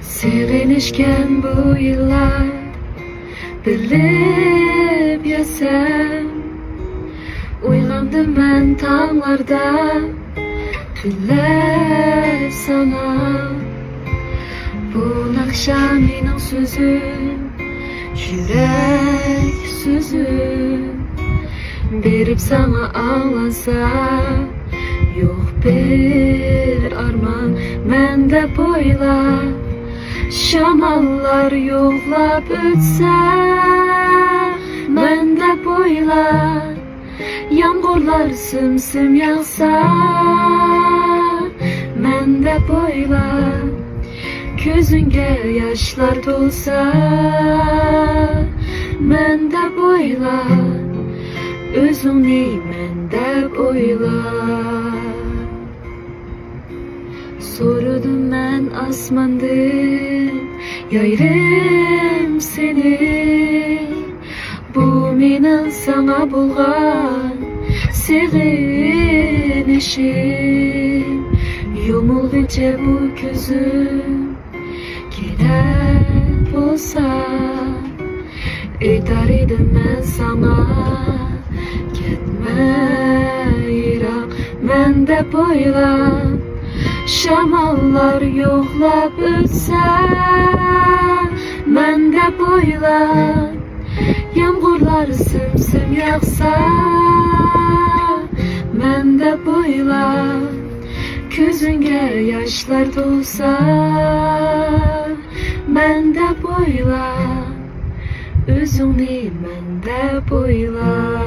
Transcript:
Sevinişken bu yıllar bilip yesem, uyandım ben tağlarda dilep sana. Bu akşam benim sözüm, yürek sözüm, berip sana ağlasa. Yok bir arman mende boyla, şamallar yoklap ötse mende boyla, yağmurlar sımsım yağsa mende boyla, gözünge yaşlar dolsa mende boyla, özünü mende boyla. Sordum ben asmandan, yayrım seni. Bu menin sana bulgan sevinişim. Yumulgunca bu gözüm gider olsa, eder idim ben sana. Gitme Irak mende boyla, şamallar yoklap ötse mende boyla, yağmurlar sımsım yağsa mende boyla, gözünge yaşlar dolsa mende boyla, özünü mende boyla.